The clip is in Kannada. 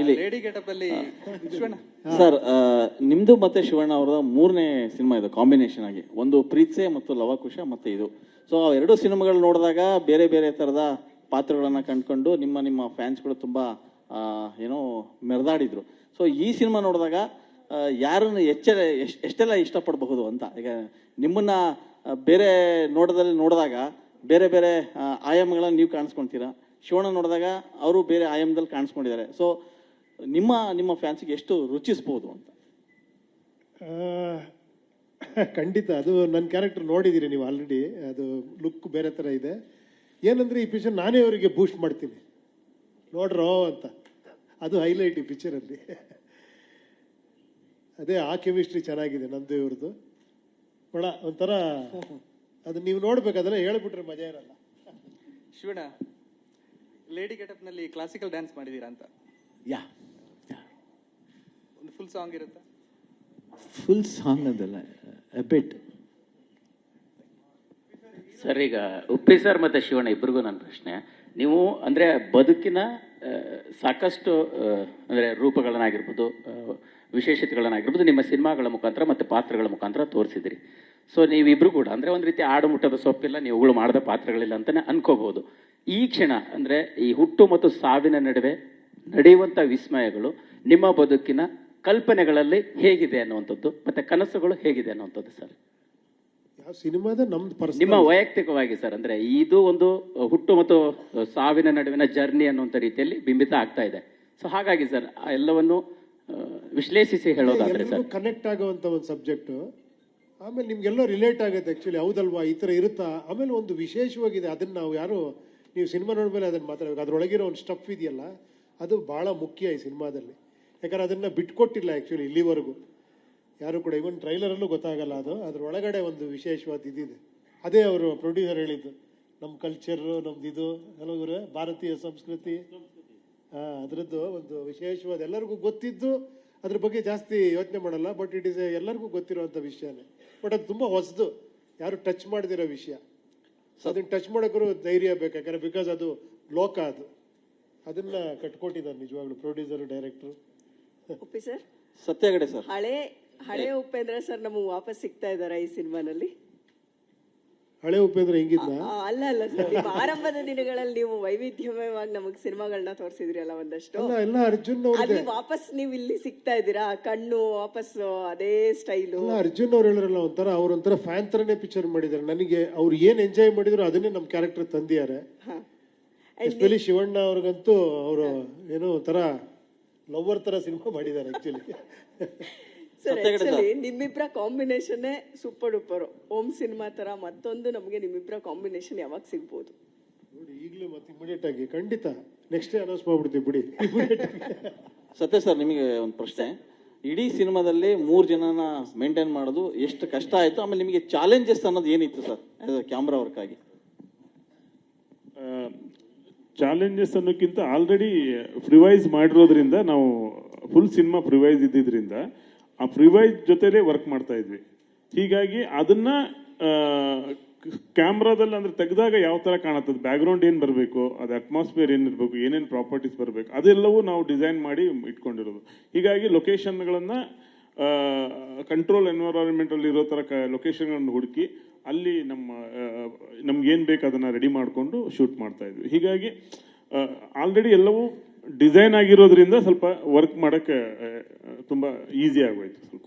ಇಲ್ಲಿ ಲೇಡಿ ಗೆಟಪ್ ಅಲ್ಲಿ ಶಿವಣ್ಣ ಸರ್, ನಿಮ್ದು ಮತ್ತೆ ಶಿವಣ್ಣ ಅವರ ಮೂರನೇ ಸಿನಿಮಾ ಇದು ಕಾಂಬಿನೇಷನ್ ಆಗಿ. ಒಂದು ಪ್ರೀತ್ಸೆ ಮತ್ತು ಲವಕುಶ ಮತ್ತೆ ಇದು. ಸೊ ಎರಡು ಸಿನಿಮಾಗಳು ನೋಡಿದಾಗ ಬೇರೆ ಬೇರೆ ತರದ ಪಾತ್ರಗಳನ್ನ ಕಂಡ್ಕೊಂಡು ನಿಮ್ಮ ಫ್ಯಾನ್ಸ್ಗಳು ತುಂಬಾ ಏನೋ ಮೆರೆದಾಡಿದ್ರು. ಸೊ ಈ ಸಿನಿಮಾ ನೋಡಿದಾಗ ಯಾರನ್ನು ಎಷ್ಟೆಲ್ಲ ಇಷ್ಟಪಡಬಹುದು ಅಂತ. ಈಗ ನಿಮ್ಮನ್ನ ಬೇರೆ ನೋಡಿದಾಗ ಬೇರೆ ಬೇರೆ ಆಯಾಮಗಳನ್ನ ನೀವು ಕಾಣಿಸ್ಕೊಂತೀರಾ, ಶಿವಣ್ಣ ನೋಡಿದಾಗ ಅವರು ಬೇರೆ ಆಯಾಮದಲ್ಲಿ ಕಾಣಿಸ್ಕೊಂಡಿದ್ದಾರೆ. ಸೊ ನಿಮ್ಮ ಫ್ಯಾನ್ಸಿಗೆ ಎಷ್ಟು ರುಚಿಸ್ಬೋದು ಅಂತ. ಖಂಡಿತ ಅದು ನನ್ನ ಕ್ಯಾರೆಕ್ಟರ್ ನೋಡಿದ್ದೀರಿ ನೀವು ಆಲ್ರೆಡಿ. ಅದು ಲುಕ್ ಬೇರೆ ಥರ ಇದೆ. ಏನಂದರೆ ಈ ಪಿಕ್ಚರ್ ನಾನೇ ಅವರಿಗೆ ಬೂಸ್ಟ್ ಮಾಡ್ತೀನಿ ನೋಡ್ರೋ ಅಂತ. ಅದು ಹೈಲೈಟ್ ಈ ಪಿಕ್ಚರಲ್ಲಿ. ಅದೇ ಆ ಕೆಮಿಸ್ಟ್ರಿ ಚೆನ್ನಾಗಿದೆ ನಂದು ಇವ್ರದ್ದು. ಒಳ ಒಂಥರ ಅದು ನೀವು ನೋಡ್ಬೇಕು, ಅದೆಲ್ಲ ಹೇಳ್ಬಿಟ್ರೆ ಮಜಾ ಇರಲ್ಲ. ಶಿವಣ್ಣ, ಲೇಡಿ ಗೆಟಪ್ ನಲ್ಲಿ ಕ್ಲಾಸಿಕಲ್ ಡ್ಯಾನ್ಸ್ ಮಾಡಿದೀರಾ ಅಂತ? ಯಾ, ಒಂದು ಫುಲ್ ಸಾಂಗ್ ಇರುತ್ತಾ? ಫುಲ್ ಸಾಂಗ್ ಅದಲ್ಲ, ಬಿಟ್. ಸರ್, ಈಗ ಉಪ್ಪಿ ಸರ್ ಮತ್ತು ಶಿವಣ್ಣ ಇಬ್ಬರಿಗೂ ನನ್ನ ಪ್ರಶ್ನೆ. ನೀವು ಅಂದರೆ ಬದುಕಿನ ಸಾಕಷ್ಟು ಅಂದರೆ ರೂಪಗಳನ್ನಾಗಿರ್ಬೋದು, ವಿಶೇಷತೆಗಳನ್ನಾಗಿರ್ಬೋದು ನಿಮ್ಮ ಸಿನಿಮಾಗಳ ಮುಖಾಂತರ ಮತ್ತು ಪಾತ್ರಗಳ ಮುಖಾಂತರ ತೋರಿಸಿದ್ರಿ. ಸೊ ನೀವಿಬ್ಬರು ಕೂಡ ಅಂದರೆ ಒಂದು ರೀತಿ ಆಡು ಮುಟ್ಟದ ಸೊಪ್ಪಿಲ್ಲ, ನೀವುಗಳು ಮಾಡಿದ ಪಾತ್ರಗಳಿಲ್ಲ ಅಂತಲೇ ಅನ್ಕೋಬೋದು. ಈ ಕ್ಷಣ ಅಂದರೆ ಈ ಹುಟ್ಟು ಮತ್ತು ಸಾವಿನ ನಡುವೆ ನಡೆಯುವಂಥ ವಿಸ್ಮಯಗಳು ನಿಮ್ಮ ಬದುಕಿನ ಕಲ್ಪನೆಗಳಲ್ಲಿ ಹೇಗಿದೆ ಅನ್ನುವಂಥದ್ದು ಮತ್ತು ಕನಸುಗಳು ಹೇಗಿದೆ ಅನ್ನುವಂಥದ್ದು ಸರ್? ಯಾವ ಸಿನಿಮಾದ ನಮ್ದು ನಿಮ್ಮ ವೈಯಕ್ತಿಕವಾಗಿ ಸರ್, ಅಂದರೆ ಇದು ಒಂದು ಹುಟ್ಟು ಮತ್ತು ಸಾವಿನ ನಡುವಿನ ಜರ್ನಿ ಅನ್ನುವಂಥ ರೀತಿಯಲ್ಲಿ ಬಿಂಬಿತ ಆಗ್ತಾ ಇದೆ. ಸೊ ಹಾಗಾಗಿ ಸರ್ ಎಲ್ಲವನ್ನು ವಿಶ್ಲೇಷಿಸಿ ಹೇಳೋದಾದ್ರೆ ಸರ್, ಕನೆಕ್ಟ್ ಆಗುವಂಥ ಒಂದು ಸಬ್ಜೆಕ್ಟು. ಆಮೇಲೆ ನಿಮ್ಗೆಲ್ಲೋ ರಿಲೇಟ್ ಆಗುತ್ತೆ ಆ್ಯಕ್ಚುಲಿ. ಹೌದಲ್ವಾ, ಈ ಥರ ಇರುತ್ತಾ? ಆಮೇಲೆ ಒಂದು ವಿಶೇಷವಾಗಿದೆ, ಅದನ್ನು ನಾವು ಯಾರು ನೀವು ಸಿನಿಮಾ ನೋಡ್ಮೇಲೆ ಅದನ್ನು ಮಾತಾಡಬೇಕು. ಅದರೊಳಗಿರೋ ಒಂದು ಸ್ಟಫ್ ಇದೆಯಲ್ಲ, ಅದು ಭಾಳ ಮುಖ್ಯ ಈ ಸಿನಿಮಾದಲ್ಲಿ. ಯಾಕಂದ್ರೆ ಅದನ್ನು ಬಿಟ್ಕೊಟ್ಟಿಲ್ಲ ಆ್ಯಕ್ಚುಲಿ ಇಲ್ಲಿವರೆಗೂ ಯಾರು ಕೂಡ. ಇವನ್ ಟ್ರೈಲರಲ್ಲೂ ಗೊತ್ತಾಗಲ್ಲ ಅದು. ಅದರೊಳಗಡೆ ಒಂದು ವಿಶೇಷವಾದ ಇದಿದೆ. ಅದೇ ಅವರು ಪ್ರೊಡ್ಯೂಸರ್ ಹೇಳಿದ್ದು, ನಮ್ಮ ಕಲ್ಚರು, ನಮ್ದು ಇದು ಕೆಲವರು ಭಾರತೀಯ ಸಂಸ್ಕೃತಿ, ಅದರದ್ದು ಒಂದು ವಿಶೇಷವಾದ ಎಲ್ಲರಿಗೂ ಗೊತ್ತಿದ್ದು ಅದ್ರ ಬಗ್ಗೆ ಜಾಸ್ತಿ ಯೋಚನೆ ಮಾಡಲ್ಲ. ಬಟ್ ಇಟ್ ಈಸ್ ಎಲ್ಲರಿಗೂ ಗೊತ್ತಿರುವಂಥ ವಿಷಯನೇ. ಬಟ್ ಅದು ತುಂಬ ಹೊಸದು, ಯಾರು ಟಚ್ ಮಾಡದಿರೋ ವಿಷಯ. ಅದನ್ನ ಟಚ್ ಮಾಡೋಕ್ಕೂ ಧೈರ್ಯ ಬೇಕು, ಯಾಕಂದ್ರೆ ಬಿಕಾಸ್ ಅದು ಲೋಕ, ಅದನ್ನ ಕಟ್ಕೊಟ್ಟಿದ್ದಾರೆ ನಿಜವಾಗ್ಲು ಪ್ರೊಡ್ಯೂಸರ್, ಡೈರೆಕ್ಟರ್. ಉಪ್ಪಿ ಸರ್, ಸತ್ಯಗಡೆ ಸರ್, ಹಳೆ ಉಪೇಂದ್ರ ಸರ್ ನಮಗೆ ವಾಪಸ್ ಸಿಗ್ತಾ ಇದಾರೆ ಈ ಸಿನಿಮಾನಲ್ಲಿ? ಹಳೆ ಉಪೇಂದ್ರ ಹೆಂಗಿದ್ದ? ಅಲ್ಲ ಸರ್, ನಿಮ್ಮ ಆರಂಭದ ದಿನಗಳಲ್ಲಿ ನೀವು ವೈವಿಧ್ಯಮಯವಾಗಿ ನಮಗೆ ಸಿನಿಮಾಗಳನ್ನ ತೋರಿಸಿದ್ರಿ ಅಲ್ಲ ಒಂದಷ್ಟು. ಎಲ್ಲ ಅರ್ಜುನ್ ಅಲ್ಲಿ ವಾಪಸ್ ನೀವು ಇಲ್ಲಿ ಸಿಗ್ತಾ ಇದ್ದೀರಾ, ಕಣ್ಣು ವಾಪಸ್ ಅದೇ ಸ್ಟೈಲು. ಅರ್ಜುನ್ ಅವ್ರು ಹೇಳಿರಲ್ಲ, ಅವ್ರೊಂಥರ ಫ್ಯಾನ್ ತರನೇ ಪಿಕ್ಚರ್ ಮಾಡಿದ್ದಾರೆ. ನನಗೆ ಅವ್ರು ಏನ್ ಎಂಜಾಯ್ ಮಾಡಿದ್ರು ಅದನ್ನೇ ನಮ್ಮ ಕ್ಯಾರೆಕ್ಟರ್ ತಂದಿದ್ದಾರೆ. ಎಸ್ಪೆಷಲಿ ಶಿವಣ್ಣ ಅವ್ರಿಗಂತೂ ಅವರು ಏನೋ ಒಂಥರ ಲವರ್ ತರ ಸಿನಿಮಾ ಮಾಡಿದ್ದಾರೆ ಆಕ್ಚುಲಿ. ಸರ್, ಆಕ್ಚುಲಿ ನಿಮ್ಮಿಬ್ಬರ combination super duper. Om cinema ತರ ಮತ್ತೊಂದು ನಮಗೆ ನಿಮ್ಮಿಬ್ಬರ ಕಾಂಬಿನೇಷನ್ ಯಾವಾಗ ಸಿಗ್ಬೋದು ನೋಡಿ? ಈಗಲೂ ಮತ್ತೆ ಇಮಿಡಿಯೇಟ್ ಆಗಿ ಖಂಡಿತ ನೆಕ್ಸ್ಟ್ ಅನೌನ್ಸ್ ಮಾಡ್ಬಿಡ್ತೀವಿ ಬಿಡಿ. ಸತ್ಯ ಸರ್, ನಿಮಗೆ ಒಂದು ಪ್ರಶ್ನೆ. ಇಡೀ ಸಿನಿಮಾದಲ್ಲಿ 3 ಜನನ ಮೇಂಟೈನ್ ಮಾಡೋದು ಎಷ್ಟು ಕಷ್ಟ ಆಯ್ತು? ಆಮೇಲೆ ನಿಮಗೆ ಚಾಲೆಂಜಸ್ ಅನ್ನೋದು ಏನಿತ್ತು ಸರ್ ಕ್ಯಾಮ್ರಾ ವರ್ಕ್ ಆಗಿ? ಚಾಲೆಂಜಸ್ ಅನ್ನೋಕ್ಕಿಂತ ಆಲ್ರೆಡಿ ಪ್ರಿವೈಸ್ ಮಾಡಿರೋದ್ರಿಂದ, ನಾವು ಫುಲ್ ಸಿನಿಮಾ ಪ್ರಿವೈಸ್ ಇದ್ದಿದ್ರಿಂದ ಆ ಪ್ರಿವೈಸ್ ಜೊತೆಲೇ ವರ್ಕ್ ಮಾಡ್ತಾ ಇದ್ವಿ. ಹೀಗಾಗಿ ಅದನ್ನ ಕ್ಯಾಮ್ರಾದಲ್ಲಿ ಅಂದ್ರೆ ತೆಗೆದಾಗ ಯಾವ ತರ ಕಾಣುತ್ತದೆ, ಬ್ಯಾಕ್ಗ್ರೌಂಡ್ ಏನು ಬರಬೇಕು, ಅದು ಅಟ್ಮಾಸ್ಫಿಯರ್ ಏನಿರಬೇಕು, ಏನೇನು ಪ್ರಾಪರ್ಟೀಸ್ ಬರಬೇಕು, ಅದೆಲ್ಲವೂ ನಾವು ಡಿಸೈನ್ ಮಾಡಿ ಇಟ್ಕೊಂಡಿರೋದು. ಹೀಗಾಗಿ ಲೊಕೇಶನ್ಗಳನ್ನ ಕಂಟ್ರೋಲ್ ಎನ್ವೈರನ್ಮೆಂಟ್ ಅಲ್ಲಿ ಇರೋ ತರ ಲೊಕೇಶನ್ಗಳನ್ನು ಹುಡುಕಿ ಅಲ್ಲಿ ನಮ್ಗೆ ಏನ್ ಬೇಕು ಅದನ್ನ ರೆಡಿ ಮಾಡಿಕೊಂಡು ಶೂಟ್ ಮಾಡ್ತಾ ಇದ್ವಿ. ಹೀಗಾಗಿ ಆಲ್ರೆಡಿ ಎಲ್ಲವೂ ಡಿಸೈನ್ ಆಗಿರೋದ್ರಿಂದ ಸ್ವಲ್ಪ ವರ್ಕ್ ಮಾಡಕ್ಕೆ ತುಂಬಾ ಈಸಿ ಆಗೋಯ್ತು ಸ್ವಲ್ಪ.